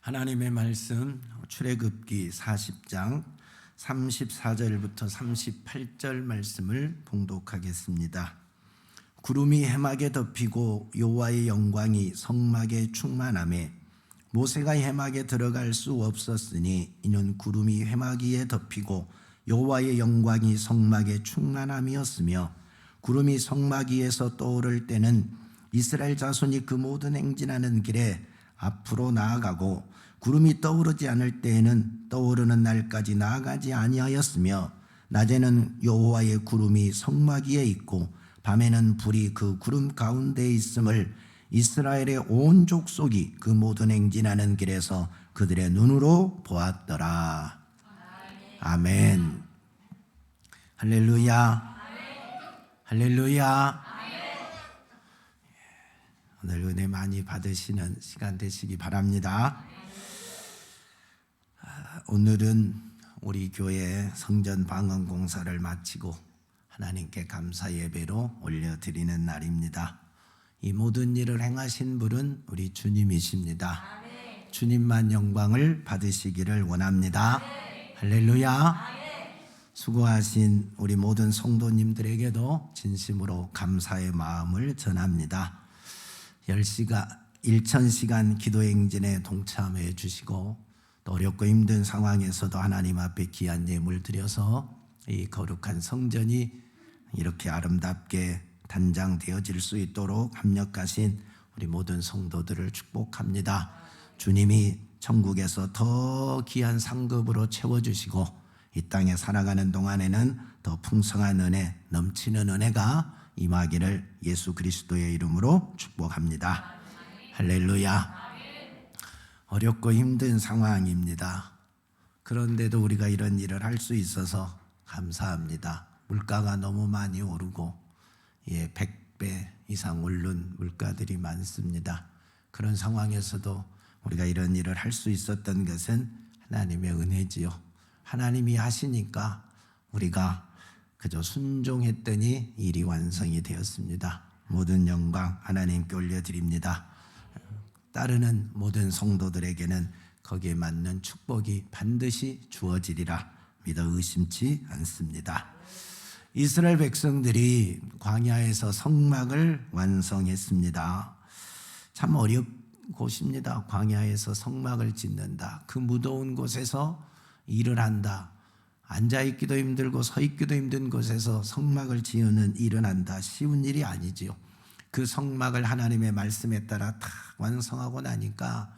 하나님의 말씀 출애굽기 40장 34절부터 38절 말씀을 봉독하겠습니다. 구름이 해막에 덮이고 여호와의 영광이 성막에 충만하매 모세가 해막에 들어갈 수 없었으니 이는 구름이 해막 위에 덮이고 여호와의 영광이 성막에 충만함이었으며 구름이 성막 위에서 떠오를 때는 이스라엘 자손이 그 모든 행진하는 길에 앞으로 나아가고 구름이 떠오르지 않을 때에는 떠오르는 날까지 나아가지 아니하였으며 낮에는 여호와의 구름이 성막 위에 있고 밤에는 불이 그 구름 가운데에 있음을 이스라엘의 온 족속이 그 모든 행진하는 길에서 그들의 눈으로 보았더라. 아멘. 할렐루야. 할렐루야. 오늘 은혜 많이 받으시는 시간 되시기 바랍니다. 오늘은 우리 교회 성전 방언 공사를 마치고 하나님께 감사 예배로 올려드리는 날입니다. 이 모든 일을 행하신 분은 우리 주님이십니다. 주님만 영광을 받으시기를 원합니다. 할렐루야. 수고하신 우리 모든 성도님들에게도 진심으로 감사의 마음을 전합니다. 1000시간 기도행진에 동참해 주시고 또 어렵고 힘든 상황에서도 하나님 앞에 귀한 예물 드려서 이 거룩한 성전이 이렇게 아름답게 단장되어질 수 있도록 합력하신 우리 모든 성도들을 축복합니다. 주님이 천국에서 더 귀한 상급으로 채워주시고 이 땅에 살아가는 동안에는 더 풍성한 은혜, 넘치는 은혜가 임하기를 예수 그리스도의 이름으로 축복합니다. 할렐루야. 어렵고 힘든 상황입니다. 그런데도 우리가 이런 일을 할 수 있어서 감사합니다. 물가가 너무 많이 오르고 100배 이상 오른 물가들이 많습니다. 그런 상황에서도 우리가 이런 일을 할 수 있었던 것은 하나님의 은혜지요. 하나님이 하시니까 우리가 그저 순종했더니 일이 완성이 되었습니다. 모든 영광 하나님께 올려드립니다. 따르는 모든 성도들에게는 거기에 맞는 축복이 반드시 주어지리라 믿어 의심치 않습니다. 이스라엘 백성들이 광야에서 성막을 완성했습니다. 참 어려운 곳입니다. 광야에서 성막을 짓는다. 그 무더운 곳에서 일을 한다. 앉아있기도 힘들고 서있기도 힘든 곳에서 성막을 지으는 일을 한다. 쉬운 일이 아니지요. 그 성막을 하나님의 말씀에 따라 다 완성하고 나니까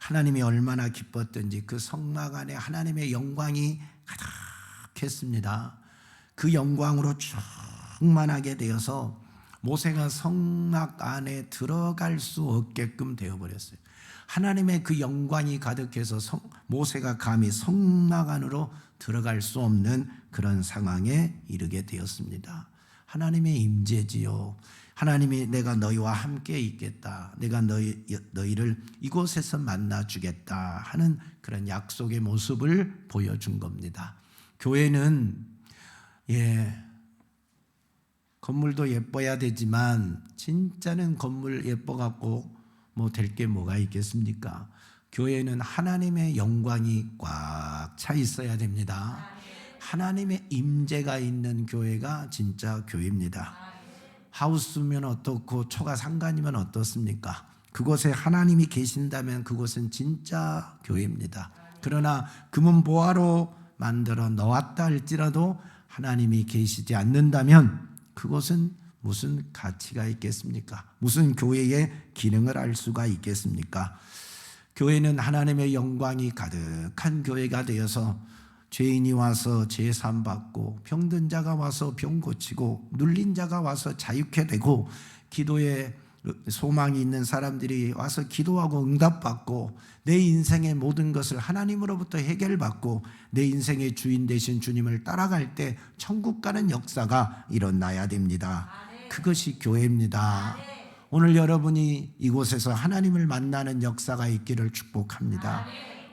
하나님이 얼마나 기뻤던지 그 성막 안에 하나님의 영광이 가득했습니다. 그 영광으로 충만하게 되어서 모세가 성막 안에 들어갈 수 없게끔 되어버렸어요. 하나님의 그 영광이 가득해서 모세가 감히 성막 안으로 들어갈 수 없는 그런 상황에 이르게 되었습니다. 하나님의 임재지요. 하나님이 내가 너희와 함께 있겠다. 내가 너희를 이곳에서 만나주겠다 하는 그런 약속의 모습을 보여준 겁니다. 교회는 건물도 예뻐야 되지만 진짜는 건물 예뻐갖고 뭐 될 게 뭐가 있겠습니까? 교회는 하나님의 영광이 꽉 차 있어야 됩니다. 하나님의 임재가 있는 교회가 진짜 교회입니다. 하우스면 어떻고 초가 상간이면 어떻습니까? 그곳에 하나님이 계신다면 그곳은 진짜 교회입니다. 그러나 금은보화로 만들어 놓았다 할지라도 하나님이 계시지 않는다면 그곳은 무슨 가치가 있겠습니까? 무슨 교회의 기능을 알 수가 있겠습니까? 교회는 하나님의 영광이 가득한 교회가 되어서 죄인이 와서 제삼 받고 병든 자가 와서 병 고치고 눌린 자가 와서 자유케 되고 기도에 소망이 있는 사람들이 와서 기도하고 응답받고 내 인생의 모든 것을 하나님으로부터 해결받고 내 인생의 주인 되신 주님을 따라갈 때 천국 가는 역사가 일어나야 됩니다. 그것이 교회입니다. 오늘 여러분이 이곳에서 하나님을 만나는 역사가 있기를 축복합니다.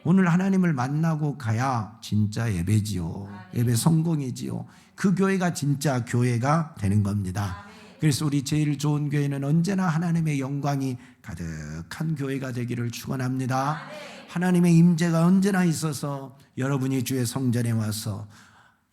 오늘 하나님을 만나고 가야 진짜 예배지요. 예배 성공이지요. 그 교회가 진짜 교회가 되는 겁니다. 그래서 우리 제일 좋은 교회는 언제나 하나님의 영광이 가득한 교회가 되기를 축원합니다. 하나님의 임재가 언제나 있어서 여러분이 주의 성전에 와서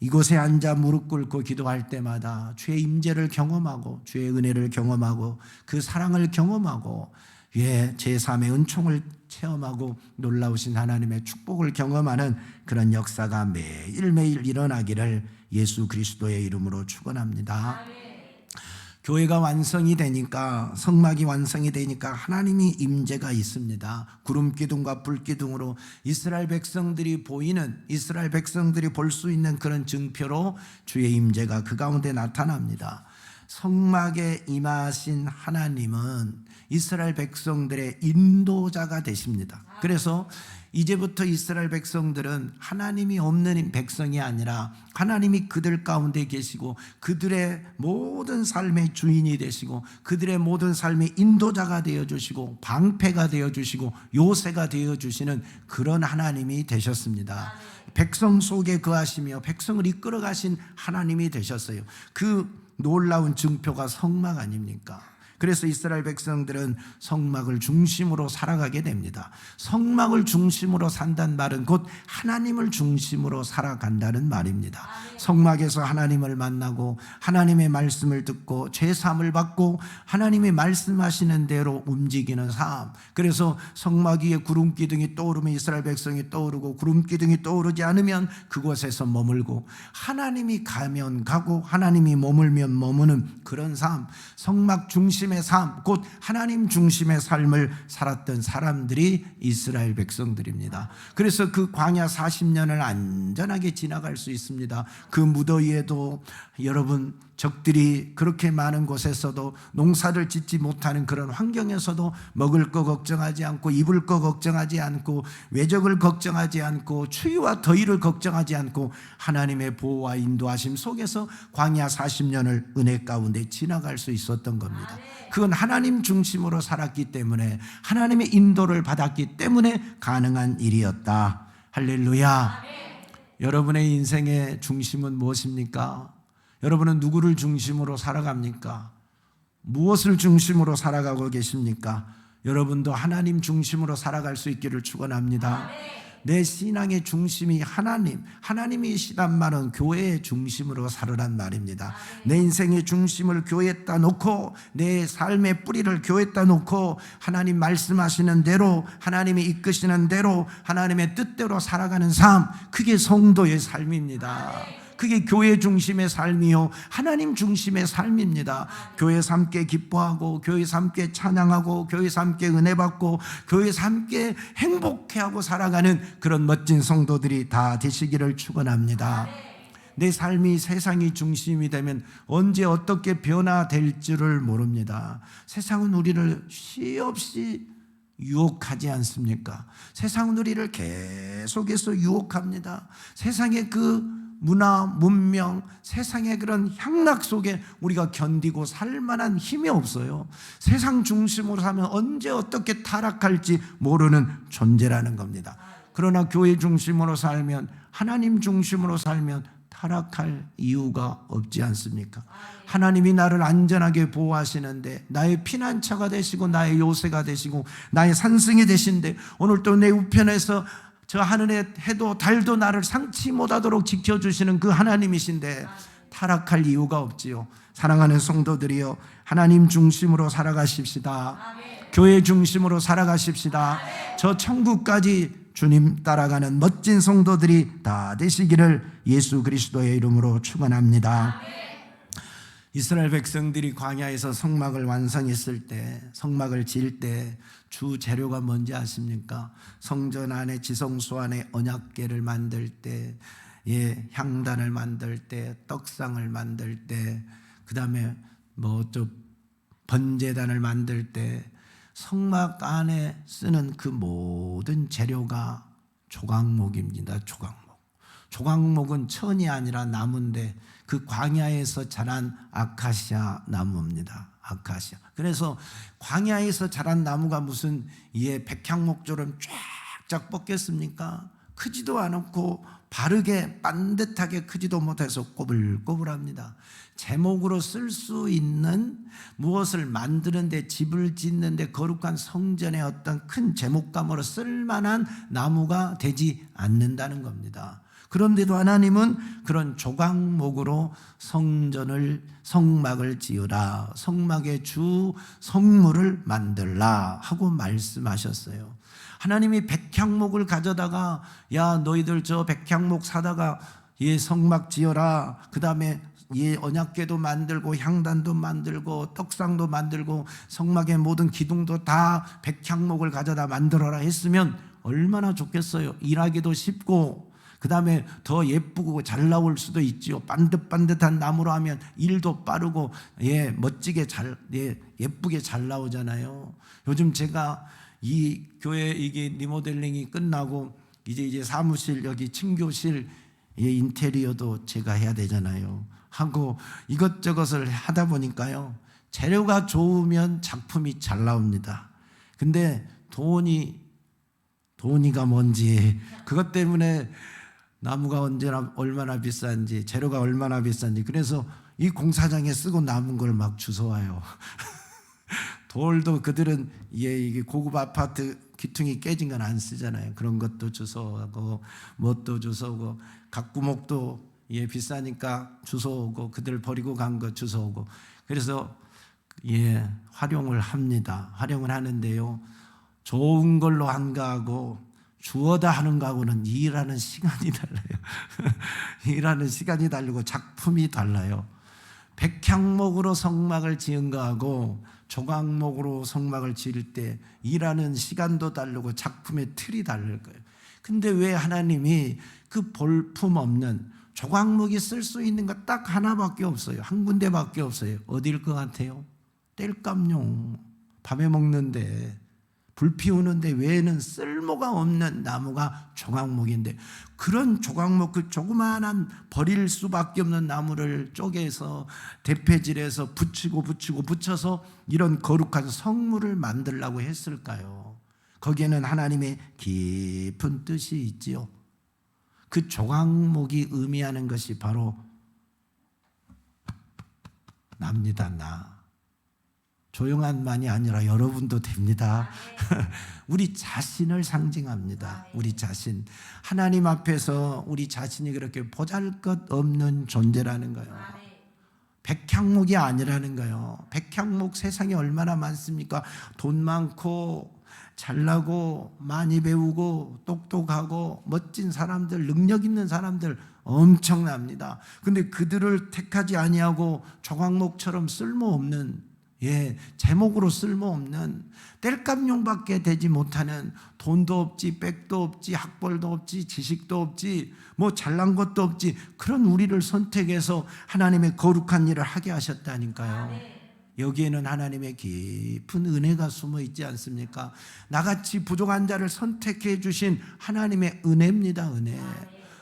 이곳에 앉아 무릎 꿇고 기도할 때마다 주의 임재를 경험하고 주의 은혜를 경험하고 그 사랑을 경험하고 제3의 은총을 체험하고 놀라우신 하나님의 축복을 경험하는 그런 역사가 매일매일 일어나기를 예수 그리스도의 이름으로 축원합니다. 교회가 완성이 되니까, 성막이 완성이 되니까 하나님이 임재가 있습니다. 구름 기둥과 불 기둥으로 이스라엘 백성들이 보이는, 이스라엘 백성들이 볼 수 있는 그런 증표로 주의 임재가 그 가운데 나타납니다. 성막에 임하신 하나님은 이스라엘 백성들의 인도자가 되십니다. 그래서 이제부터 이스라엘 백성들은 하나님이 없는 백성이 아니라 하나님이 그들 가운데 계시고 그들의 모든 삶의 주인이 되시고 그들의 모든 삶의 인도자가 되어주시고 방패가 되어주시고 요새가 되어주시는 그런 하나님이 되셨습니다. 백성 속에 거하시며 백성을 이끌어 가신 하나님이 되셨어요. 그 놀라운 증표가 성막 아닙니까? 그래서 이스라엘 백성들은 성막을 중심으로 살아가게 됩니다. 성막을 중심으로 산다는 말은 곧 하나님을 중심으로 살아간다는 말입니다. 성막에서 하나님을 만나고 하나님의 말씀을 듣고 죄사함을 받고 하나님이 말씀하시는 대로 움직이는 삶. 그래서 성막 위에 구름 기둥이 떠오르면 이스라엘 백성이 떠오르고 구름 기둥이 떠오르지 않으면 그곳에서 머물고 하나님이 가면 가고 하나님이 머물면 머무는 그런 삶. 성막 중심의 삶, 곧 하나님 중심의 삶을 살았던 사람들이 이스라엘 백성들입니다. 그래서 그 광야 40년을 안전하게 지나갈 수 있습니다. 그 무더위에도 여러분 적들이 그렇게 많은 곳에서도 농사를 짓지 못하는 그런 환경에서도 먹을 거 걱정하지 않고 입을 거 걱정하지 않고 외적을 걱정하지 않고 추위와 더위를 걱정하지 않고 하나님의 보호와 인도하심 속에서 광야 40년을 은혜 가운데 지나갈 수 있었던 겁니다. 그건 하나님 중심으로 살았기 때문에 하나님의 인도를 받았기 때문에 가능한 일이었다. 할렐루야. 여러분의 인생의 중심은 무엇입니까? 여러분은 누구를 중심으로 살아갑니까? 무엇을 중심으로 살아가고 계십니까? 여러분도 하나님 중심으로 살아갈 수 있기를 축원합니다. 내 신앙의 중심이 하나님이시란 말은 교회의 중심으로 살으란 말입니다. 내 인생의 중심을 교회에다 놓고 내 삶의 뿌리를 교회에다 놓고 하나님 말씀하시는 대로 하나님이 이끄시는 대로 하나님의 뜻대로 살아가는 삶, 그게 성도의 삶입니다. 그게 교회 중심의 삶이요 하나님 중심의 삶입니다. 교회에서 함께 기뻐하고 교회에서 함께 찬양하고 교회에서 함께 은혜 받고 교회에서 함께 행복해하고 살아가는 그런 멋진 성도들이 다 되시기를 축원합니다. 내 삶이 세상이 중심이 되면 언제 어떻게 변화될 줄을 모릅니다. 세상은 우리를 쉬없이 유혹하지 않습니까? 세상은 우리를 계속해서 유혹합니다. 세상의 그 문화, 문명, 세상의 그런 향락 속에 우리가 견디고 살 만한 힘이 없어요. 세상 중심으로 살면 언제 어떻게 타락할지 모르는 존재라는 겁니다. 그러나 교회 중심으로 살면, 하나님 중심으로 살면 타락할 이유가 없지 않습니까? 하나님이 나를 안전하게 보호하시는데 나의 피난처가 되시고 나의 요새가 되시고 나의 산성이 되신데 오늘도 내 우편에서 저 하늘의 해도 달도 나를 상치 못하도록 지켜주시는 그 하나님이신데 타락할 이유가 없지요. 사랑하는 성도들이여, 하나님 중심으로 살아가십시다. 교회 중심으로 살아가십시다. 저 천국까지 주님 따라가는 멋진 성도들이 다 되시기를 예수 그리스도의 이름으로 축원합니다. 이스라엘 백성들이 광야에서 성막을 완성했을 때, 성막을 지을 때 주 재료가 뭔지 아십니까? 성전 안에, 지성소 안에 언약궤를 만들 때, 향단을 만들 때, 떡상을 만들 때, 그 다음에 번제단을 만들 때 성막 안에 쓰는 그 모든 재료가 조각목입니다. 조각목은 천이 아니라 나무인데 그 광야에서 자란 아카시아 나무입니다. 아카시아. 그래서 광야에서 자란 나무가 무슨 백향목처럼 쫙쫙 뻗겠습니까? 크지도 않고 바르게 반듯하게 크지도 못해서 꼬불꼬불합니다. 제목으로 쓸 수 있는 무엇을 만드는데, 집을 짓는데, 거룩한 성전의 어떤 큰 제목감으로 쓸만한 나무가 되지 않는다는 겁니다. 그런데도 하나님은 그런 조각목으로 성막을 지으라, 성막의 주 성물을 만들라 하고 말씀하셨어요. 하나님이 백향목을 가져다가 야 너희들 저 백향목 사다가 성막 지어라, 그 다음에 언약궤도 만들고 향단도 만들고 떡상도 만들고 성막의 모든 기둥도 다 백향목을 가져다 만들어라 했으면 얼마나 좋겠어요. 일하기도 쉽고 그 다음에 더 예쁘고 잘 나올 수도 있지요. 반듯반듯한 나무로 하면 일도 빠르고 멋지게 예쁘게 잘 나오잖아요. 요즘 제가 이 교회 이게 리모델링이 끝나고 이제 사무실 여기 친교실 인테리어도 제가 해야 되잖아요. 하고 이것저것을 하다 보니까요, 재료가 좋으면 작품이 잘 나옵니다. 근데 돈이가 뭔지, 그것 때문에 나무가 언제나 얼마나 비싼지, 재료가 얼마나 비싼지, 그래서 이 공사장에 쓰고 남은 걸 막 주워와요. 돌도 그들은 이게 고급 아파트 기퉁이 깨진 건 안 쓰잖아요. 그런 것도 주워오고 뭣도 주워오고 각구목도 비싸니까 주워오고 그들 버리고 간 거 주워오고, 그래서 활용을 합니다. 활용을 하는데요, 좋은 걸로 한 거하고 주어다 하는 거하고는 일하는 시간이 달라요. 일하는 시간이 다르고 작품이 달라요. 백향목으로 성막을 지은 거하고 조각목으로 성막을 지을 때 일하는 시간도 다르고 작품의 틀이 다를 거예요. 근데 왜 하나님이 그 볼품없는 조각목이 쓸 수 있는 거 딱 하나밖에 없어요. 한 군데밖에 없어요. 어디일 것 같아요? 땔감용, 밤에 먹는데 불 피우는데 외에는 쓸모가 없는 나무가 조각목인데, 그런 조각목, 그 조그마한 버릴 수밖에 없는 나무를 쪼개서 대패질해서 붙여서 이런 거룩한 성물을 만들라고 했을까요? 거기에는 하나님의 깊은 뜻이 있지요. 그 조각목이 의미하는 것이 바로 납니다. 나. 조용한 만이 아니라 여러분도 됩니다. 우리 자신을 상징합니다. 우리 자신. 하나님 앞에서 우리 자신이 그렇게 보잘것없는 존재라는 거예요. 백향목이 아니라는 거예요. 백향목 세상에 얼마나 많습니까? 돈 많고 잘나고 많이 배우고 똑똑하고 멋진 사람들, 능력 있는 사람들 엄청납니다. 근데 그들을 택하지 아니하고 조각목처럼 쓸모없는, 제목으로 쓸모없는, 땔감용밖에 되지 못하는, 돈도 없지, 백도 없지, 학벌도 없지, 지식도 없지, 뭐 잘난 것도 없지, 그런 우리를 선택해서 하나님의 거룩한 일을 하게 하셨다니까요. 여기에는 하나님의 깊은 은혜가 숨어 있지 않습니까? 나같이 부족한 자를 선택해 주신 하나님의 은혜입니다. 은혜.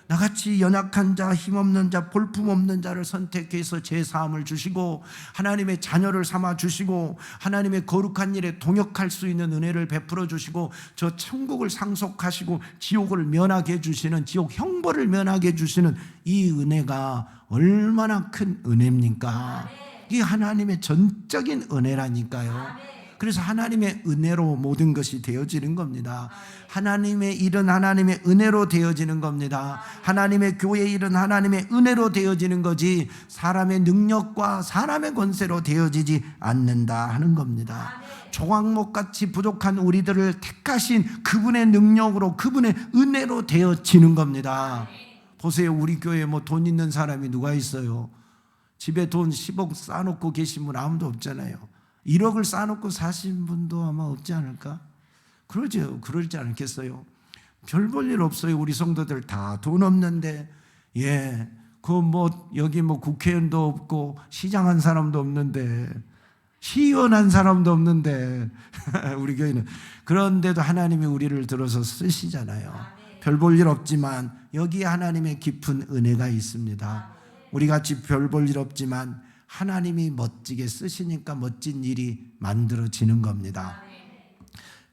나같이 연약한 자, 힘없는 자, 볼품없는 자를 선택해서 제 사함을 주시고 하나님의 자녀를 삼아 주시고 하나님의 거룩한 일에 동역할 수 있는 은혜를 베풀어 주시고 저 천국을 상속하시고 지옥을 면하게 해주시는, 지옥 형벌을 면하게 해주시는 이 은혜가 얼마나 큰 은혜입니까? 이게 하나님의 전적인 은혜라니까요. 그래서 하나님의 은혜로 모든 것이 되어지는 겁니다. 하나님의 일은 하나님의 은혜로 되어지는 겁니다. 하나님의 교회의 일은 하나님의 은혜로 되어지는 거지 사람의 능력과 사람의 권세로 되어지지 않는다 하는 겁니다. 조각목같이 부족한 우리들을 택하신 그분의 능력으로, 그분의 은혜로 되어지는 겁니다. 보세요, 우리 교회에 뭐 돈 있는 사람이 누가 있어요? 집에 돈 10억 쌓아놓고 계신 분 아무도 없잖아요. 1억을 쌓아놓고 사신 분도 아마 없지 않을까? 그러지 않겠어요? 별 볼 일 없어요. 우리 성도들 다 돈 없는데, 여기 국회의원도 없고, 시장한 사람도 없는데, 시의원한 사람도 없는데, 우리 교회는. 그런데도 하나님이 우리를 들어서 쓰시잖아요. 별 볼 일 없지만, 여기에 하나님의 깊은 은혜가 있습니다. 우리 같이 별 볼 일 없지만, 하나님이 멋지게 쓰시니까 멋진 일이 만들어지는 겁니다.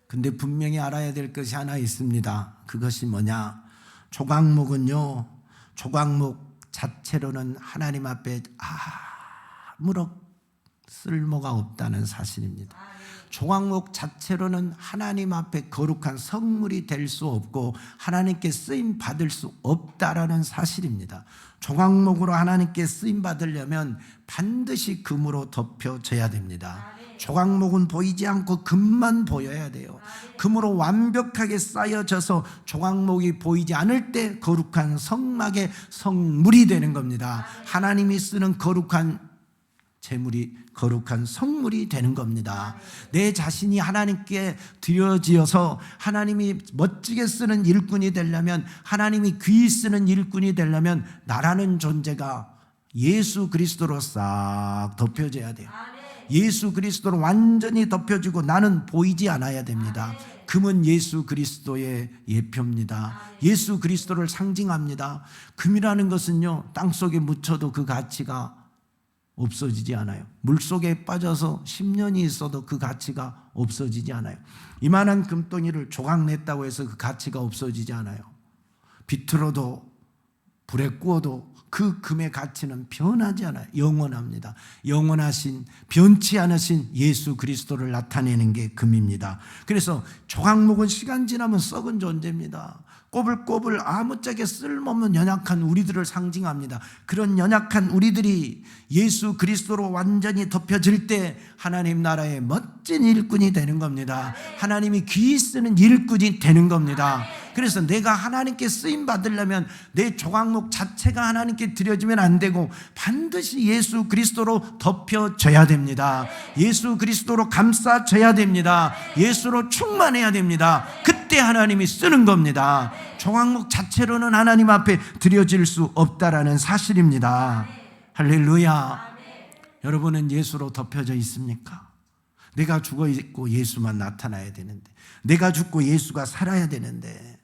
근데 분명히 알아야 될 것이 하나 있습니다. 그것이 뭐냐? 조각목은요, 조각목 자체로는 하나님 앞에 아무런 쓸모가 없다는 사실입니다. 조각목 자체로는 하나님 앞에 거룩한 성물이 될 수 없고 하나님께 쓰임 받을 수 없다라는 사실입니다. 조각목으로 하나님께 쓰임 받으려면 반드시 금으로 덮여져야 됩니다. 조각목은 보이지 않고 금만 보여야 돼요. 금으로 완벽하게 쌓여져서 조각목이 보이지 않을 때 거룩한 성막의 성물이 되는 겁니다. 하나님이 쓰는 거룩한 재물이 거룩한 성물이 되는 겁니다. 내 자신이 하나님께 드려지어서 하나님이 멋지게 쓰는 일꾼이 되려면, 하나님이 귀히 쓰는 일꾼이 되려면 나라는 존재가 예수 그리스도로 싹 덮여져야 돼요. 예수 그리스도로 완전히 덮여지고 나는 보이지 않아야 됩니다. 금은 예수 그리스도의 예표입니다. 예수 그리스도를 상징합니다. 금이라는 것은요, 땅속에 묻혀도 그 가치가 없어지지 않아요. 물속에 빠져서 10년이 있어도 그 가치가 없어지지 않아요. 이만한 금덩이를 조각냈다고 해서 그 가치가 없어지지 않아요. 비틀어도 불에 구워도 그 금의 가치는 변하지 않아요. 영원합니다. 영원하신, 변치 않으신 예수 그리스도를 나타내는 게 금입니다. 그래서 조각목은 시간 지나면 썩은 존재입니다. 꼬불꼬불 아무짝에 쓸모없는 연약한 우리들을 상징합니다. 그런 연약한 우리들이 예수 그리스도로 완전히 덮여질 때 하나님 나라의 멋진 일꾼이 되는 겁니다. 하나님이 귀히 쓰는 일꾼이 되는 겁니다. 그래서 내가 하나님께 쓰임 받으려면 내 조각목 자체가 하나님께 드려지면 안 되고 반드시 예수 그리스도로 덮여져야 됩니다. 예수 그리스도로 감싸져야 됩니다. 예수로 충만해야 됩니다. 그때 하나님이 쓰는 겁니다. 조각목 자체로는 하나님 앞에 드려질 수 없다라는 사실입니다. 할렐루야. 여러분은 예수로 덮여져 있습니까? 내가 죽어 있고 예수만 나타나야 되는데, 내가 죽고 예수가 살아야 되는데,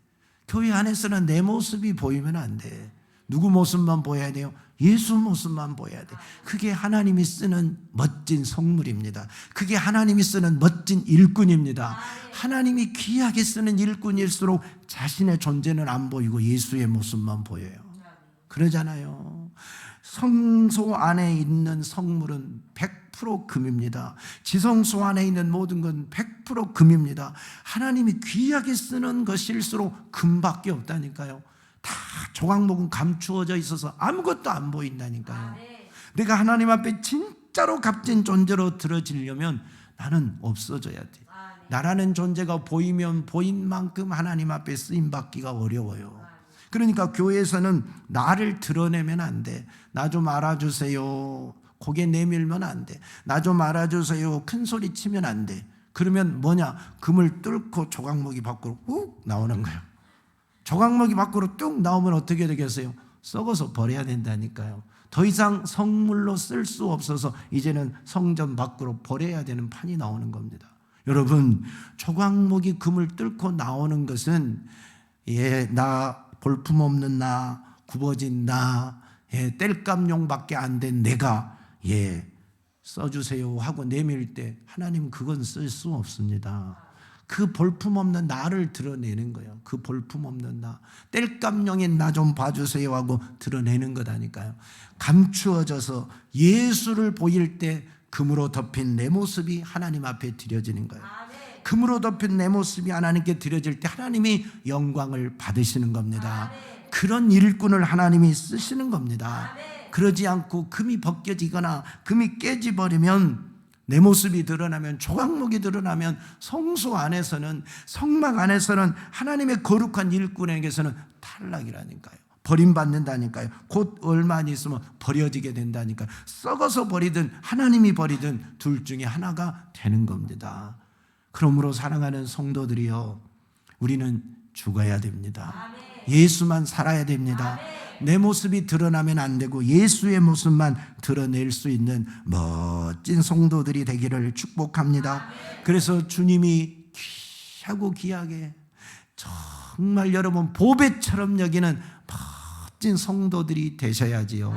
교회 안에서는 내 모습이 보이면 안 돼. 누구 모습만 보여야 돼요? 예수 모습만 보여야 돼. 그게 하나님이 쓰는 멋진 성물입니다. 그게 하나님이 쓰는 멋진 일꾼입니다. 하나님이 귀하게 쓰는 일꾼일수록 자신의 존재는 안 보이고 예수의 모습만 보여요. 그러잖아요. 성소 안에 있는 성물은 100% 금입니다. 지성소 안에 있는 모든 건 100% 금입니다. 하나님이 귀하게 쓰는 것일수록 금밖에 없다니까요. 다 조각목은 감추어져 있어서 아무것도 안 보인다니까요. 내가 하나님 앞에 진짜로 값진 존재로 들어지려면 나는 없어져야 돼. 나라는 존재가 보이면 보인 만큼 하나님 앞에 쓰임받기가 어려워요. 그러니까 교회에서는 나를 드러내면 안 돼. 나 좀 알아주세요. 고개 내밀면 안 돼. 나 좀 알아주세요. 큰 소리 치면 안 돼. 그러면 뭐냐? 금을 뚫고 조각목이 밖으로 욱 나오는 거예요. 조각목이 밖으로 뚝 나오면 어떻게 되겠어요? 썩어서 버려야 된다니까요. 더 이상 성물로 쓸 수 없어서 이제는 성전 밖으로 버려야 되는 판이 나오는 겁니다. 여러분, 조각목이 금을 뚫고 나오는 것은 나 볼품없는 나, 굽어진 나, 땔감용밖에 안 된 내가 써주세요 하고 내밀 때 하나님 그건 쓸 수 없습니다. 그 볼품없는 나를 드러내는 거예요. 그 볼품없는 나, 땔감용인 나 좀 봐주세요 하고 드러내는 거다니까요. 감추어져서 예수를 보일 때 금으로 덮인 내 모습이 하나님 앞에 드려지는 거예요. 금으로 덮인 내 모습이 하나님께 드려질 때 하나님이 영광을 받으시는 겁니다. 그런 일꾼을 하나님이 쓰시는 겁니다. 그러지 않고 금이 벗겨지거나 금이 깨져버리면, 내 모습이 드러나면, 조각목이 드러나면 성소 안에서는, 성막 안에서는 하나님의 거룩한 일꾼에게서는 탈락이라니까요. 버림받는다니까요. 곧 얼마 안 있으면 버려지게 된다니까요. 썩어서 버리든 하나님이 버리든 둘 중에 하나가 되는 겁니다. 그러므로 사랑하는 성도들이여, 우리는 죽어야 됩니다. 예수만 살아야 됩니다. 내 모습이 드러나면 안 되고 예수의 모습만 드러낼 수 있는 멋진 성도들이 되기를 축복합니다. 그래서 주님이 귀하고 귀하게 정말 여러분 보배처럼 여기는 멋진 성도들이 되셔야지요.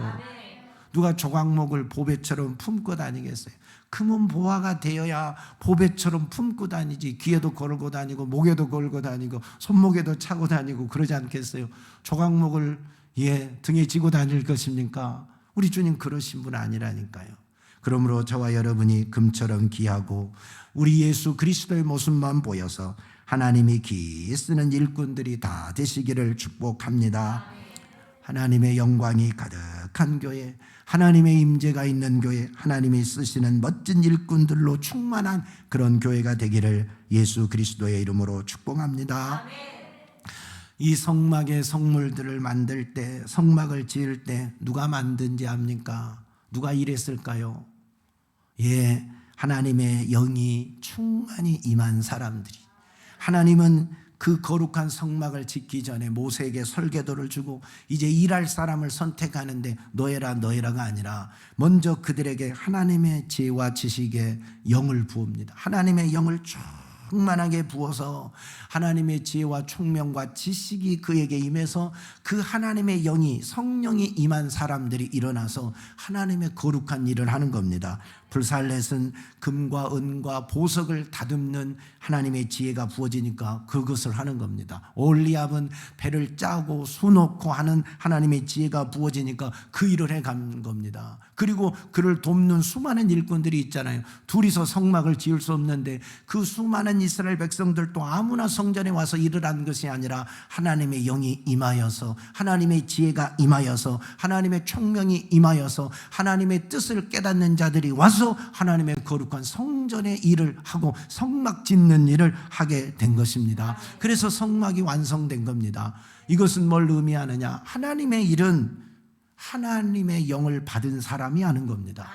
누가 조각목을 보배처럼 품고 다니겠어요? 금은 보화가 되어야 보배처럼 품고 다니지, 귀에도 걸고 다니고 목에도 걸고 다니고 손목에도 차고 다니고 그러지 않겠어요? 조각목을 등에 지고 다닐 것입니까? 우리 주님 그러신 분 아니라니까요. 그러므로 저와 여러분이 금처럼 귀하고 우리 예수 그리스도의 모습만 보여서 하나님이 기 쓰는 일꾼들이 다 되시기를 축복합니다. 하나님의 영광이 가득한 교회, 하나님의 임재가 있는 교회, 하나님이 쓰시는 멋진 일꾼들로 충만한 그런 교회가 되기를 예수 그리스도의 이름으로 축복합니다. 이 성막의 성물들을 만들 때, 성막을 지을 때 누가 만든지 압니까? 누가 일했을까요? 하나님의 영이 충만히 임한 사람들이. 하나님은 그 거룩한 성막을 짓기 전에 모세에게 설계도를 주고 이제 일할 사람을 선택하는데 너희라가 아니라 먼저 그들에게 하나님의 지혜와 지식의 영을 부읍니다. 하나님의 영을 충만하게 부어서 하나님의 지혜와 총명과 지식이 그에게 임해서 그 하나님의 영이, 성령이 임한 사람들이 일어나서 하나님의 거룩한 일을 하는 겁니다. 불살렛은 금과 은과 보석을 다듬는 하나님의 지혜가 부어지니까 그것을 하는 겁니다. 올리압은 배를 짜고 수놓고 하는 하나님의 지혜가 부어지니까 그 일을 해간 겁니다. 그리고 그를 돕는 수많은 일꾼들이 있잖아요. 둘이서 성막을 지을 수 없는데 그 수많은 이스라엘 백성들도 아무나 성전에 와서 일을 한 것이 아니라 하나님의 영이 임하여서, 하나님의 지혜가 임하여서, 하나님의 총명이 임하여서 하나님의 뜻을 깨닫는 자들이 와서 하나님의 거룩한 성전의 일을 하고 성막 짓는 일을 하게 된 것입니다. 그래서 성막이 완성된 겁니다. 이것은 뭘 의미하느냐? 하나님의 일은 하나님의 영을 받은 사람이 하는 겁니다.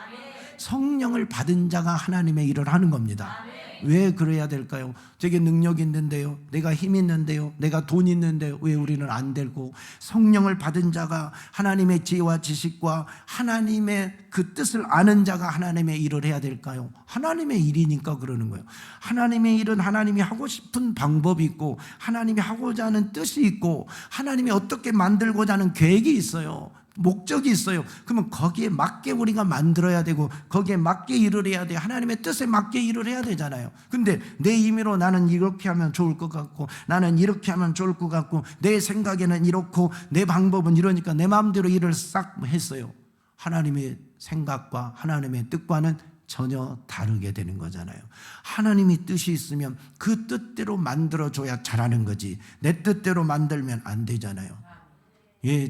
성령을 받은 자가 하나님의 일을 하는 겁니다. 왜 그래야 될까요? 되게 능력 있는데요, 내가 힘 있는데요, 내가 돈 있는데요, 왜 우리는 안 되고? 성령을 받은 자가, 하나님의 지혜와 지식과 하나님의 그 뜻을 아는 자가 하나님의 일을 해야 될까요? 하나님의 일이니까 그러는 거예요. 하나님의 일은 하나님이 하고 싶은 방법이 있고 하나님이 하고자 하는 뜻이 있고 하나님이 어떻게 만들고자 하는 계획이 있어요. 목적이 있어요. 그러면 거기에 맞게 우리가 만들어야 되고 거기에 맞게 일을 해야 돼요. 하나님의 뜻에 맞게 일을 해야 되잖아요. 근데 내 임의로 나는 이렇게 하면 좋을 것 같고 나는 이렇게 하면 좋을 것 같고 내 생각에는 이렇고 내 방법은 이러니까 내 마음대로 일을 싹 했어요. 하나님의 생각과 하나님의 뜻과는 전혀 다르게 되는 거잖아요. 하나님이 뜻이 있으면 그 뜻대로 만들어줘야 잘하는 거지 내 뜻대로 만들면 안 되잖아요.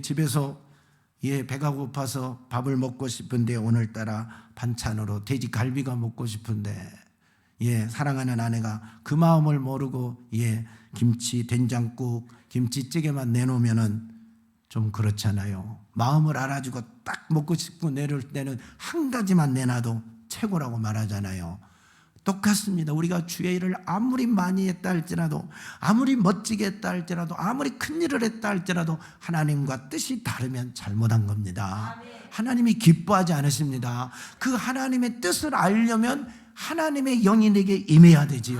집에서 배가 고파서 밥을 먹고 싶은데 오늘따라 반찬으로 돼지 갈비가 먹고 싶은데 사랑하는 아내가 그 마음을 모르고 김치, 된장국, 김치찌개만 내놓으면은 좀 그렇잖아요. 마음을 알아주고 딱 먹고 싶고 내릴 때는 한 가지만 내놔도 최고라고 말하잖아요. 똑같습니다. 우리가 주의 일을 아무리 많이 했다 할지라도, 아무리 멋지게 했다 할지라도, 아무리 큰 일을 했다 할지라도 하나님과 뜻이 다르면 잘못한 겁니다. 하나님이 기뻐하지 않으십니다. 그 하나님의 뜻을 알려면 하나님의 영이 내게 임해야 되지요.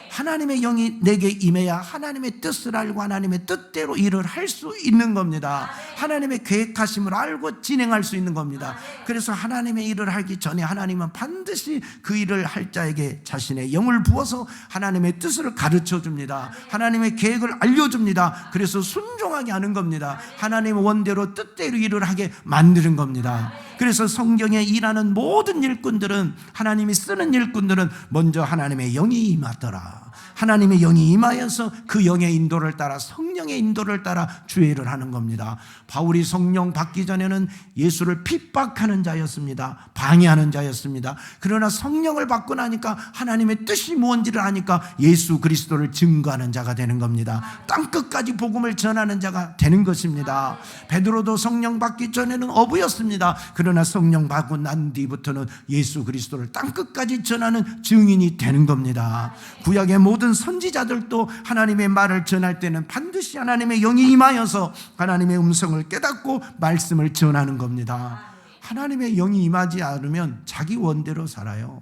하나님의 영이 내게 임해야 하나님의 뜻을 알고 하나님의 뜻대로 일을 할 수 있는 겁니다. 하나님의 계획하심을 알고 진행할 수 있는 겁니다. 그래서 하나님의 일을 하기 전에 하나님은 반드시 그 일을 할 자에게 자신의 영을 부어서 하나님의 뜻을 가르쳐 줍니다. 하나님의 계획을 알려줍니다. 그래서 순종하게 하는 겁니다. 하나님의 원대로 뜻대로 일을 하게 만드는 겁니다. 그래서 성경에 일하는 모든 일꾼들은, 하나님이 쓰는 일꾼들은 먼저 하나님의 영이 임하더라. 하나님의 영이 임하여서 그 영의 인도를 따라, 성령의 인도를 따라 주의 일을 하는 겁니다. 바울이 성령 받기 전에는 예수를 핍박하는 자였습니다. 방해하는 자였습니다. 그러나 성령을 받고 나니까 하나님의 뜻이 무엇인지를 아니까 예수 그리스도를 증거하는 자가 되는 겁니다. 땅끝까지 복음을 전하는 자가 되는 것입니다. 베드로도 성령 받기 전에는 어부였습니다. 그러나 성령 받고 난 뒤부터는 예수 그리스도를 땅끝까지 전하는 증인이 되는 겁니다. 구약의 모든 선지자들도 하나님의 말을 전할 때는 반드시 하나님의 영이 임하여서 하나님의 음성을 깨닫고 말씀을 전하는 겁니다. 하나님의 영이 임하지 않으면 자기 원대로 살아요.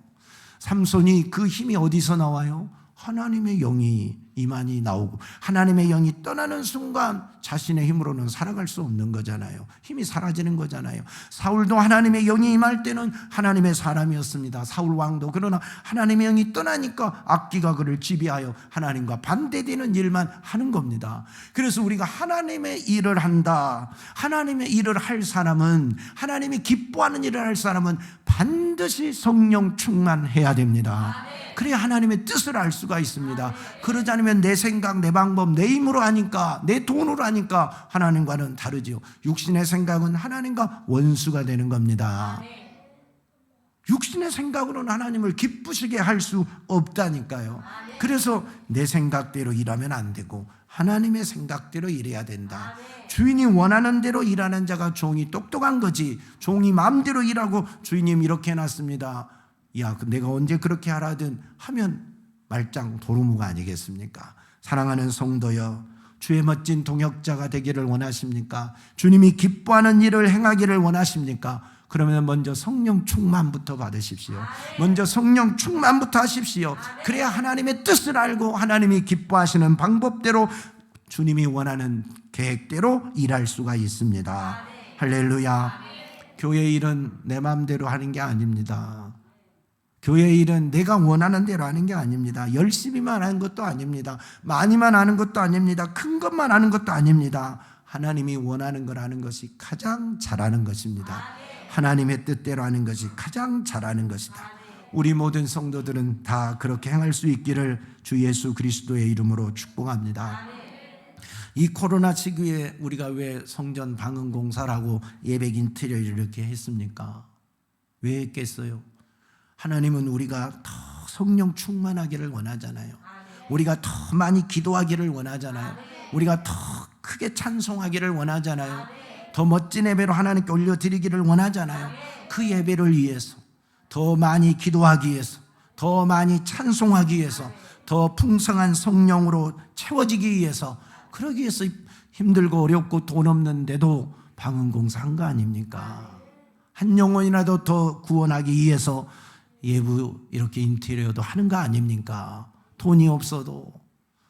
삼손이 그 힘이 어디서 나와요? 하나님의 영이 이만이 나오고 하나님의 영이 떠나는 순간 자신의 힘으로는 살아갈 수 없는 거잖아요. 힘이 사라지는 거잖아요. 사울도 하나님의 영이 임할 때는 하나님의 사람이었습니다. 사울 왕도. 그러나 하나님의 영이 떠나니까 악기가 그를 지배하여 하나님과 반대되는 일만 하는 겁니다. 그래서 우리가 하나님의 일을 한다, 하나님의 일을 할 사람은, 하나님이 기뻐하는 일을 할 사람은 반드시 성령 충만해야 됩니다. 그래야 하나님의 뜻을 알 수가 있습니다. 그러지 않으면 내 생각, 내 방법, 내 힘으로 하니까, 내 돈으로 하니까 하나님과는 다르지요. 육신의 생각은 하나님과 원수가 되는 겁니다. 육신의 생각으로는 하나님을 기쁘시게 할 수 없다니까요. 그래서 내 생각대로 일하면 안 되고 하나님의 생각대로 일해야 된다. 주인이 원하는 대로 일하는 자가 종이 똑똑한 거지, 종이 마음대로 일하고 주인님 이렇게 해놨습니다, 야, 내가 언제 그렇게 하라든 하면 말짱 도루묵 아니겠습니까? 사랑하는 성도여, 주의 멋진 동역자가 되기를 원하십니까? 주님이 기뻐하는 일을 행하기를 원하십니까? 그러면 먼저 성령 충만부터 받으십시오. 먼저 성령 충만부터 하십시오. 그래야 하나님의 뜻을 알고 하나님이 기뻐하시는 방법대로 주님이 원하는 계획대로 일할 수가 있습니다. 할렐루야. 교회 일은 내 마음대로 하는 게 아닙니다. 교회 일은 내가 원하는 대로 하는 게 아닙니다. 열심히만 하는 것도 아닙니다. 많이만 하는 것도 아닙니다. 큰 것만 하는 것도 아닙니다. 하나님이 원하는 걸 하는 것이 가장 잘하는 것입니다. 하나님의 뜻대로 하는 것이 가장 잘하는 것이다. 우리 모든 성도들은 다 그렇게 행할 수 있기를 주 예수 그리스도의 이름으로 축복합니다. 이 코로나 시기에 우리가 왜 성전 방언 공사라고 예배 인테리어를 이렇게 했습니까? 왜 했겠어요? 하나님은 우리가 더 성령 충만하기를 원하잖아요. 우리가 더 많이 기도하기를 원하잖아요. 우리가 더 크게 찬송하기를 원하잖아요. 더 멋진 예배로 하나님께 올려드리기를 원하잖아요. 그 예배를 위해서, 더 많이 기도하기 위해서, 더 많이 찬송하기 위해서, 더 풍성한 성령으로 채워지기 위해서, 그러기 위해서 힘들고 어렵고 돈 없는데도 방언 공사한 거 아닙니까? 한 영혼이라도 더 구원하기 위해서 예부 이렇게 인테리어도 하는 거 아닙니까? 돈이 없어도.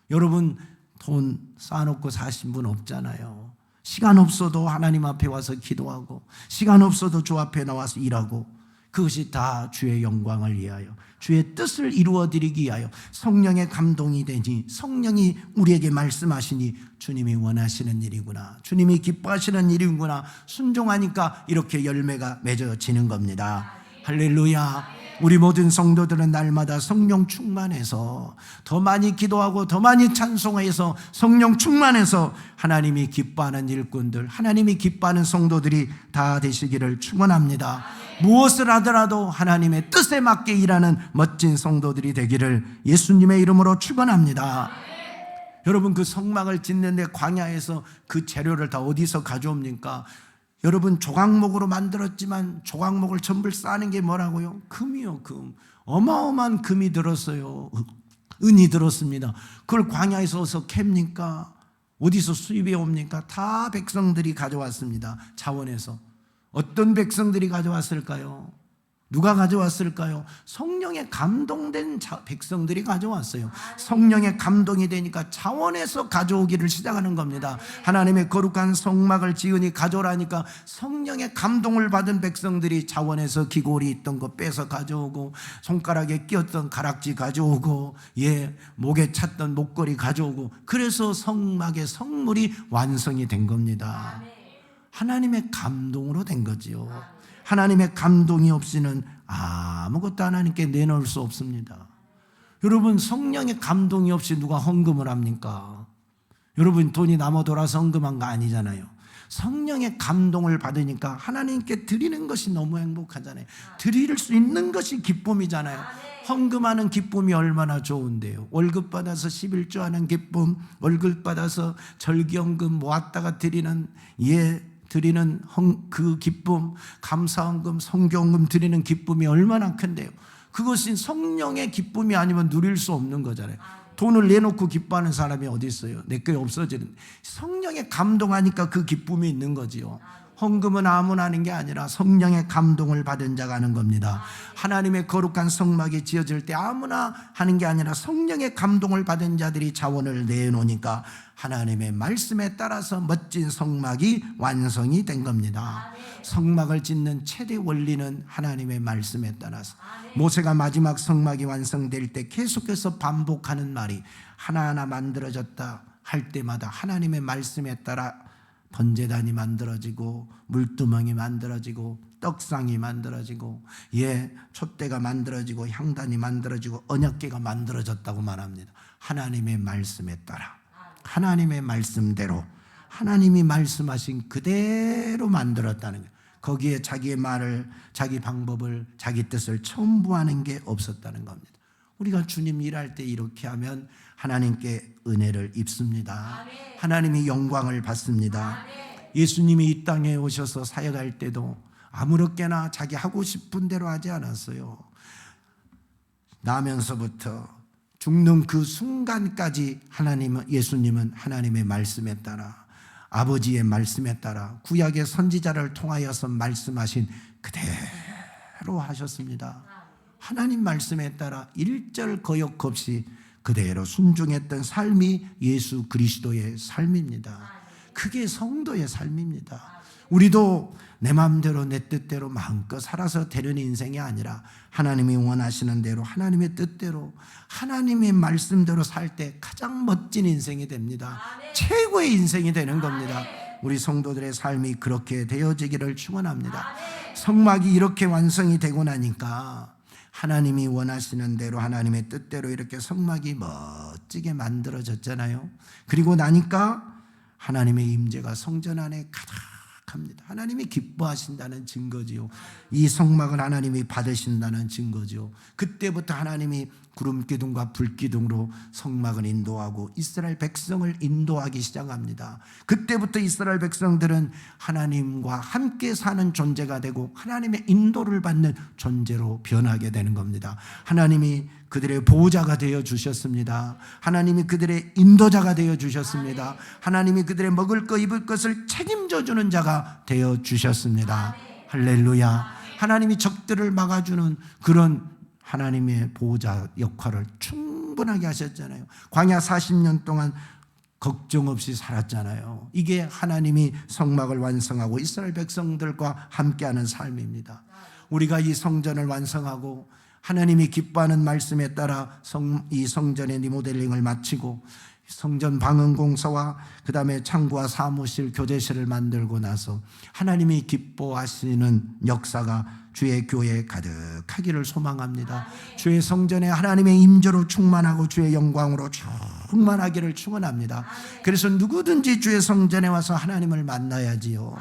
여러분 돈 쌓아놓고 사신 분 없잖아요. 시간 없어도 하나님 앞에 와서 기도하고, 시간 없어도 주 앞에 나와서 일하고, 그것이 다 주의 영광을 위하여, 주의 뜻을 이루어드리기 위하여 성령의 감동이 되니, 성령이 우리에게 말씀하시니 주님이 원하시는 일이구나, 주님이 기뻐하시는 일이구나, 순종하니까 이렇게 열매가 맺어지는 겁니다. 할렐루야. 우리 모든 성도들은 날마다 성령 충만해서 더 많이 기도하고 더 많이 찬송해서 성령 충만해서 하나님이 기뻐하는 일꾼들, 하나님이 기뻐하는 성도들이 다 되시기를 축원합니다. 무엇을 하더라도 하나님의 뜻에 맞게 일하는 멋진 성도들이 되기를 예수님의 이름으로 축원합니다. 여러분 그 성막을 짓는데 광야에서 그 재료를 다 어디서 가져옵니까? 여러분 조각목으로 만들었지만 조각목을 전부 쌓는 게 뭐라고요? 금이요, 금. 어마어마한 금이 들었어요. 은이 들었습니다. 그걸 광야에서 어디서 캡니까? 어디서 수입해 옵니까? 다 백성들이 가져왔습니다. 자원에서. 어떤 백성들이 가져왔을까요? 누가 가져왔을까요? 성령에 감동된 백성들이 가져왔어요. 성령에 감동이 되니까 자원에서 가져오기를 시작하는 겁니다. 하나님의 거룩한 성막을 지으니 가져오라니까 성령의 감동을 받은 백성들이 자원에서 귀고리 있던 거 빼서 가져오고, 손가락에 끼었던 가락지 가져오고, 목에 찼던 목걸이 가져오고, 그래서 성막의 성물이 완성이 된 겁니다. 하나님의 감동으로 된 거지요. 하나님의 감동이 없이는 아무것도 하나님께 내놓을 수 없습니다. 여러분 성령의 감동이 없이 누가 헌금을 합니까? 여러분 돈이 남아 돌아서 헌금한 거 아니잖아요. 성령의 감동을 받으니까 하나님께 드리는 것이 너무 행복하잖아요. 드릴 수 있는 것이 기쁨이잖아요. 헌금하는 기쁨이 얼마나 좋은데요. 월급 받아서 11조 하는 기쁨, 월급 받아서 절기헌금 모았다가 드리는 드리는 그 기쁨, 감사헌금, 성경헌금 드리는 기쁨이 얼마나 큰데요. 그것이 성령의 기쁨이 아니면 누릴 수 없는 거잖아요. 돈을 내놓고 기뻐하는 사람이 어디 있어요? 내 게 없어지는. 성령에 감동하니까 그 기쁨이 있는 거지요. 헌금은 아무나 하는 게 아니라 성령의 감동을 받은 자가 하는 겁니다. 하나님의 거룩한 성막이 지어질 때 아무나 하는 게 아니라 성령의 감동을 받은 자들이 자원을 내놓으니까 하나님의 말씀에 따라서 멋진 성막이 완성이 된 겁니다. 성막을 짓는 최대 원리는 하나님의 말씀에 따라서, 모세가 마지막 성막이 완성될 때 계속해서 반복하는 말이, 하나하나 만들어졌다 할 때마다 하나님의 말씀에 따라 번제단이 만들어지고 물두멍이 만들어지고 떡상이 만들어지고 촛대가 만들어지고 향단이 만들어지고 언약궤가 만들어졌다고 말합니다. 하나님의 말씀에 따라, 하나님의 말씀대로, 하나님이 말씀하신 그대로 만들었다는 거예요. 거기에 자기의 말을, 자기 방법을, 자기 뜻을 첨부하는 게 없었다는 겁니다. 우리가 주님 일할 때 이렇게 하면 하나님께 은혜를 입습니다. 하나님이 영광을 받습니다. 예수님이 이 땅에 오셔서 사역할 때도 아무렇게나 자기 하고 싶은 대로 하지 않았어요. 나면서부터 죽는 그 순간까지 예수님은 하나님의 말씀에 따라, 아버지의 말씀에 따라 구약의 선지자를 통하여서 말씀하신 그대로 하셨습니다. 하나님 말씀에 따라 일절 거역 없이 그대로 순종했던 삶이 예수 그리스도의 삶입니다. 그게 성도의 삶입니다. 우리도 내 마음대로 내 뜻대로 마음껏 살아서 되는 인생이 아니라 하나님이 원하시는 대로, 하나님의 뜻대로, 하나님의 말씀대로 살 때 가장 멋진 인생이 됩니다. 최고의 인생이 되는 겁니다. 우리 성도들의 삶이 그렇게 되어지기를 축원합니다. 성막이 이렇게 완성이 되고 나니까 하나님이 원하시는 대로, 하나님의 뜻대로 이렇게 성막이 멋지게 만들어졌잖아요. 그리고 나니까 하나님의 임재가 성전 안에 가득합니다. 하나님이 기뻐하신다는 증거지요. 이 성막을 하나님이 받으신다는 증거지요. 그때부터 하나님이 구름기둥과 불기둥으로 성막을 인도하고 이스라엘 백성을 인도하기 시작합니다. 그때부터 이스라엘 백성들은 하나님과 함께 사는 존재가 되고 하나님의 인도를 받는 존재로 변하게 되는 겁니다. 하나님이 그들의 보호자가 되어 주셨습니다. 하나님이 그들의 인도자가 되어 주셨습니다. 하나님이 그들의 먹을 것 입을 것을 책임져 주는 자가 되어 주셨습니다. 할렐루야. 하나님이 적들을 막아주는 그런 하나님의 보호자 역할을 충분하게 하셨잖아요. 광야 40년 동안 걱정 없이 살았잖아요. 이게 하나님이 성막을 완성하고 이스라엘 백성들과 함께하는 삶입니다. 우리가 이 성전을 완성하고 하나님이 기뻐하는 말씀에 따라 이 성전의 리모델링을 마치고 성전 방은 공사와 그 다음에 창고와 사무실, 교제실을 만들고 나서 하나님이 기뻐하시는 역사가 주의 교회에 가득하기를 소망합니다. 주의 성전에 하나님의 임재로 충만하고 주의 영광으로 충만하기를 축원합니다. 그래서 누구든지 주의 성전에 와서 하나님을 만나야지요.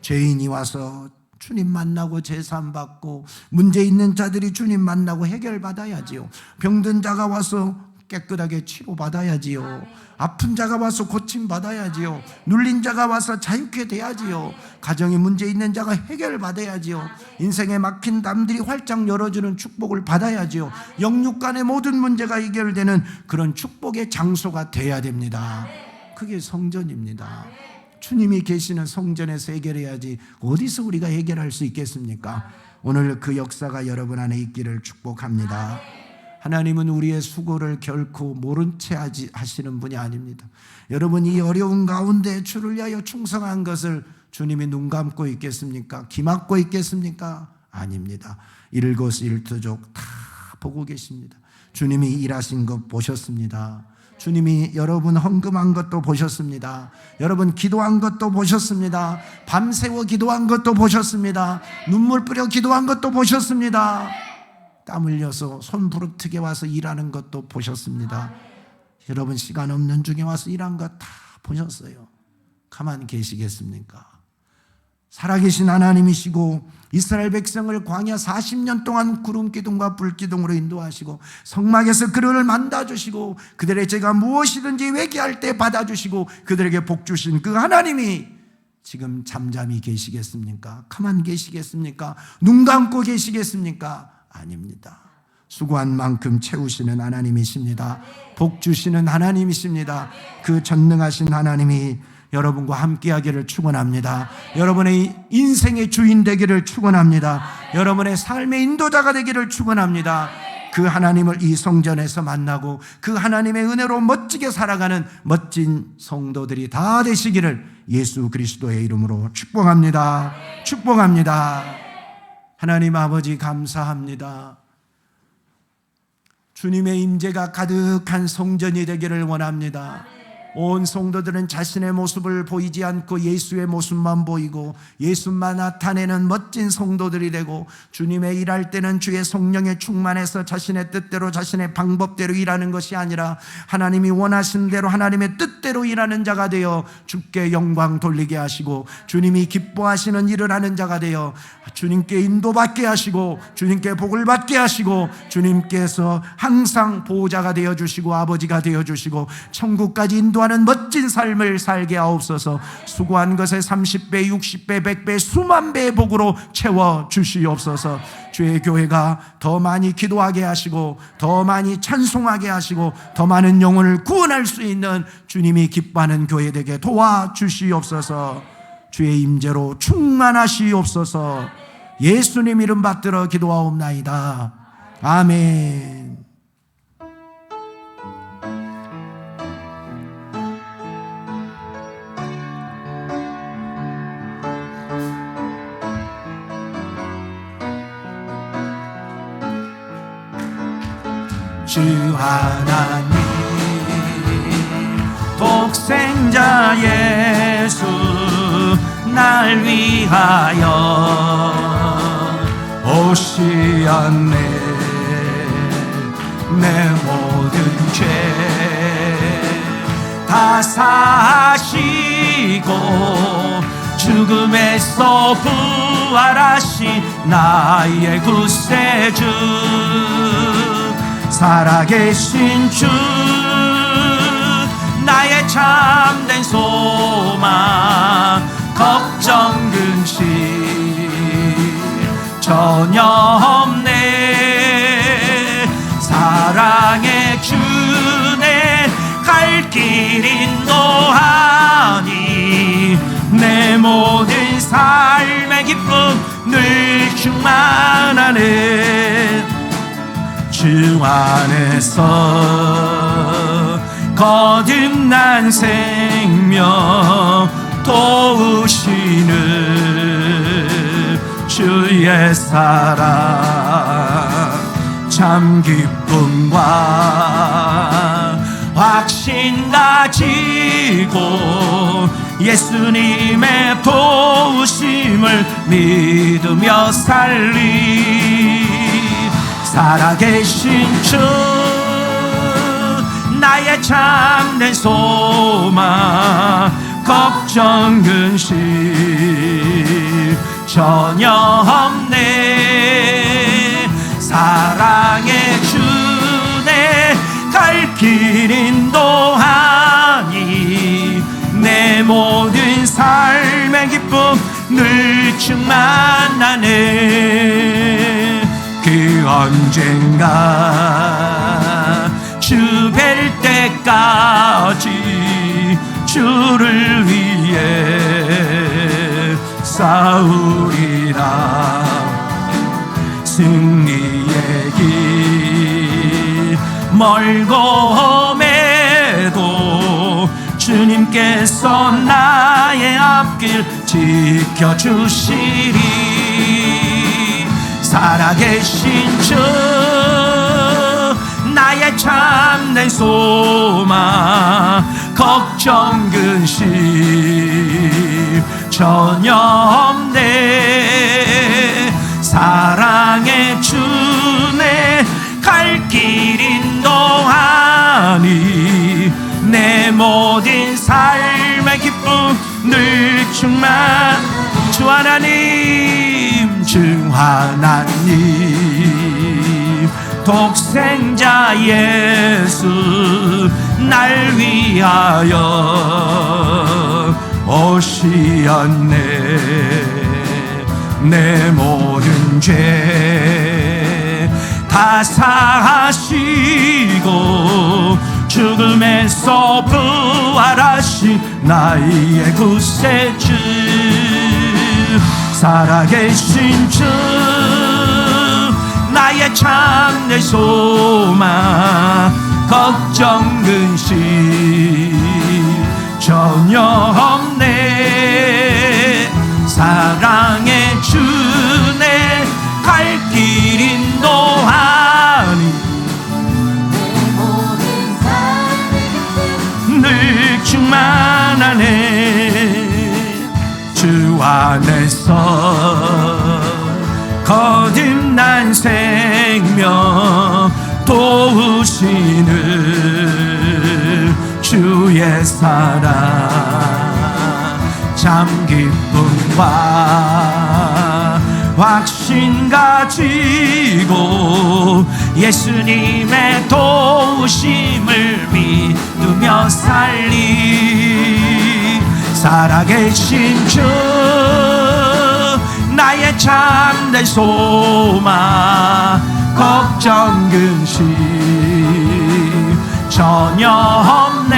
죄인이 와서 주님 만나고 제사함 받고, 문제 있는 자들이 주님 만나고 해결받아야지요. 병든 자가 와서 깨끗하게 치료받아야지요. 아픈 자가 와서 고침받아야지요. 눌린 자가 와서 자유케 돼야지요. 가정에 문제 있는 자가 해결받아야지요. 인생에 막힌 담들이 활짝 열어주는 축복을 받아야지요. 영육간의 모든 문제가 해결되는 그런 축복의 장소가 돼야 됩니다. 그게 성전입니다. 주님이 계시는 성전에서 해결해야지 어디서 우리가 해결할 수 있겠습니까? 오늘 그 역사가 여러분 안에 있기를 축복합니다. 하나님은 우리의 수고를 결코 모른 채 하시는 분이 아닙니다. 여러분, 이 어려운 가운데 주를 위하여 충성한 것을 주님이 눈 감고 있겠습니까? 귀 막고 있겠습니까? 아닙니다. 일거수일투족 다 보고 계십니다. 주님이 일하신 것 보셨습니다. 주님이 여러분 헌금한 것도 보셨습니다. 여러분 기도한 것도 보셨습니다. 밤새워 기도한 것도 보셨습니다. 눈물 뿌려 기도한 것도 보셨습니다. 땀 흘려서 손 부르트게 와서 일하는 것도 보셨습니다. 여러분 시간 없는 중에 와서 일한 것 다 보셨어요. 가만히 계시겠습니까? 살아계신 하나님이시고 이스라엘 백성을 광야 40년 동안 구름기둥과 불기둥으로 인도하시고 성막에서 그들을 만나주시고 그들의 죄가 무엇이든지 회개할 때 받아주시고 그들에게 복 주신 그 하나님이 지금 잠잠히 계시겠습니까? 가만히 계시겠습니까? 눈 감고 계시겠습니까? 아닙니다. 수고한 만큼 채우시는 하나님이십니다. 복 주시는 하나님이십니다. 그 전능하신 하나님이 여러분과 함께하기를 축원합니다. 여러분의 인생의 주인 되기를 축원합니다. 여러분의 삶의 인도자가 되기를 축원합니다. 그 하나님을 이 성전에서 만나고 그 하나님의 은혜로 멋지게 살아가는 멋진 성도들이 다 되시기를 예수 그리스도의 이름으로 축복합니다. 축복합니다. 하나님 아버지 감사합니다. 주님의 임재가 가득한 성전이 되기를 원합니다. 온 성도들은 자신의 모습을 보이지 않고 예수의 모습만 보이고 예수만 나타내는 멋진 성도들이 되고, 주님의 일할 때는 주의 성령에 충만해서 자신의 뜻대로 자신의 방법대로 일하는 것이 아니라 하나님이 원하시는 대로 하나님의 뜻대로 일하는 자가 되어 주께 영광 돌리게 하시고, 주님이 기뻐하시는 일을 하는 자가 되어 주님께 인도받게 하시고 주님께 복을 받게 하시고, 주님께서 항상 보호자가 되어주시고 아버지가 되어주시고 천국까지 인도하는 멋진 삶을 살게 하옵소서. 수고한 것에 30배, 60배, 100배, 수만 배의 복으로 채워주시옵소서. 주의 교회가 더 많이 기도하게 하시고 더 많이 찬송하게 하시고 더 많은 영혼을 구원할 수 있는 주님이 기뻐하는 교회 되게 도와주시옵소서. 주의 임재로 충만하시옵소서. 예수님 이름 받들어 기도하옵나이다. 아멘. 주 하나님 독생자 예수 날 위하여 오시었네. 내 모든 죄 다 사시고 죽음에서 부활하신 나의 구세주, 살아계신 주 나의 참된 소망, 걱정 근심 전혀 없네. 사랑의 주내 갈 길 인도하니 내 모든 삶의 기쁨 늘 충만하네. 주 안에서 거듭난 생명 도우시는 주의 사랑, 참 기쁨과 확신 가지고 예수님의 도우심을 믿으며 살리. 살아계신 주 나의 참된 소망, 걱정 근심 전혀 없네. 사랑의 주내 갈 길 인도하니 내 모든 삶의 기쁨 늘 충만하네. 그 언젠가 주 뵐 때까지 주를 위해 싸우리라. 승리의 길 멀고 험해도 주님께서 나의 앞길 지켜주시리. 살아계신 주 나의 참된 소망, 걱정 근심 전혀 없네. 사랑의 주내 갈 길 인도하니 내 모든 삶의 기쁨 늘 충만. 주 하나님, 주 하나님 독생자 예수 날 위하여 오시었네. 내 모든 죄 다 사하시고 죽음에서 부활하신 나의 구세주, 살아계신 주 나의 참된 소망, 걱정 근심 전혀 없네. 사랑의 주네 갈 길 인도하니 늘 충만하네. 주 안에서 거듭난 생명 도우시는 주의 사랑, 참 기쁨과 확신 가지고 예수님의 도우심을 믿으며 살리. 살아계신 주 나의 참된 소망, 걱정 근심 전혀 없네.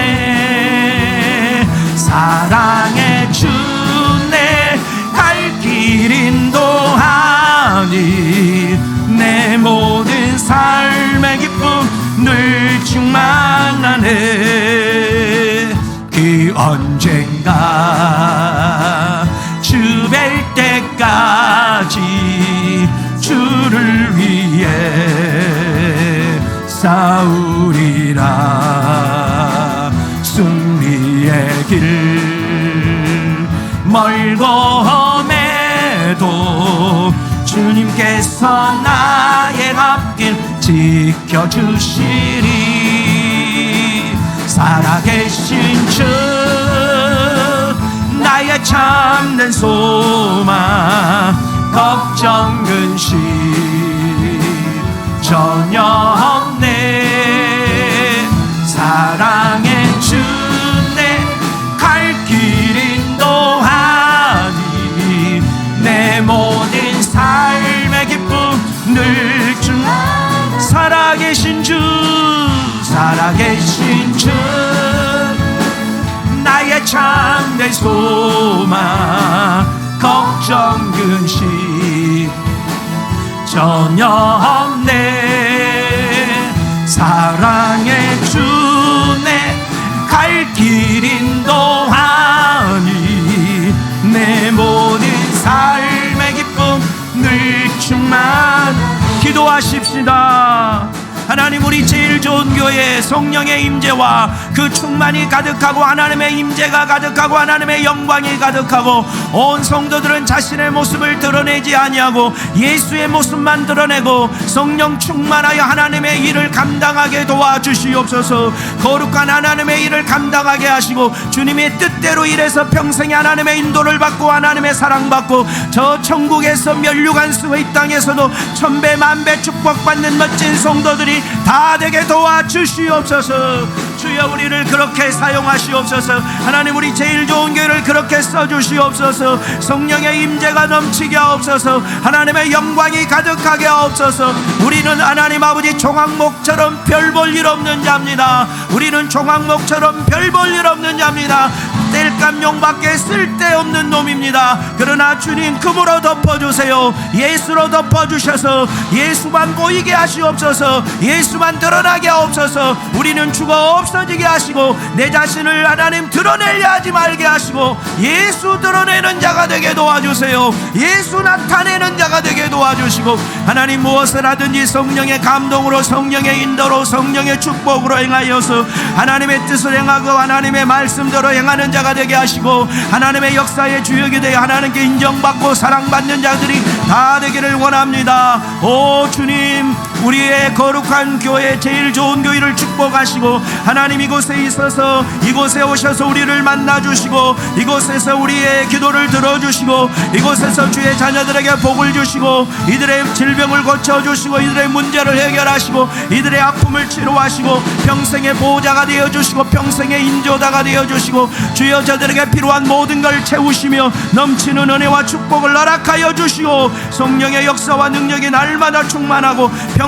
사랑의 주네 갈 길 인도하니 내 모든 삶의 기쁨 늘 충만하네. 그 언젠가 주 뵐 때까지 주를 위해 싸우리라. 승리의 길 멀고험에도 주님께서 나의 앞길 지켜주시리. 살아계신 주 나의 참된 소망, 걱정 근심 전혀 없네. 사랑의 주네 갈 길 인도하니 내 모든 삶의 기쁨 늘 충만. 살아계신 주, 살아계신 주 나의 참된 소망, 걱정 근심 전혀 없네. 사랑의 주네 갈 길 인도하니 내 모든 삶의 기쁨 늘 충만. 기도하십시다. 하나님, 우리 제일 좋은 교회 성령의 임재와 그 충만이 가득하고 하나님의 임재가 가득하고 하나님의 영광이 가득하고 온 성도들은 자신의 모습을 드러내지 아니하고 예수의 모습만 드러내고 성령 충만하여 하나님의 일을 감당하게 도와주시옵소서. 거룩한 하나님의 일을 감당하게 하시고 주님의 뜻대로 일해서 평생에 하나님의 인도를 받고 하나님의 사랑받고 저 천국에서 면류관 쓰고 이 땅에서도 천배 만배 축복받는 멋진 성도들이 다 되게 도와주시옵소서. 주여, 우리를 그렇게 사용하시옵소서. 하나님, 우리 제일 좋은 교회를 그렇게 써주시옵소서. 성령의 임재가 넘치게 하옵소서. 하나님의 영광이 가득하게 하옵소서. 우리는 하나님 아버지 종항목처럼 별 볼 일 없는 자입니다. 우리는 종항목처럼 별 볼 일 없는 자입니다. 땔감용밖에 쓸데없는 놈입니다. 그러나 주님, 금으로 덮어주세요. 예수로 덮어주셔서 예수만 보이게 하시옵소서. 예수만 드러나게 하옵소서. 우리는 죽어 없어지게 하시고 내 자신을 하나님 드러내려 하지 말게 하시고 예수 드러내는 자가 되게 도와주세요. 예수 나타내는 자가 되게 도와주시고 하나님, 무엇을 하든지 성령의 감동으로 성령의 인도로 성령의 축복으로 행하여서 하나님의 뜻을 행하고 하나님의 말씀대로 행하는 자가 되게 하시고 하나님의 역사의 주역이 되어 하나님께 인정받고 사랑받는 자들이 다 되기를 원합니다. 오 주님, 우리의 거룩한 교회, 제일 좋은 교회를 축복하시고 하나님, 이곳에 있어서 이곳에 오셔서 우리를 만나주시고 이곳에서 우리의 기도를 들어주시고 이곳에서 주의 자녀들에게 복을 주시고 이들의 질병을 고쳐주시고 이들의 문제를 해결하시고 이들의 아픔을 치료하시고 평생의 보호자가 되어주시고 평생의 인조다가 되어주시고 주여, 저들에게 필요한 모든 걸 채우시며 넘치는 은혜와 축복을 허락하여 주시고 성령의 역사와 능력이 날마다 충만하고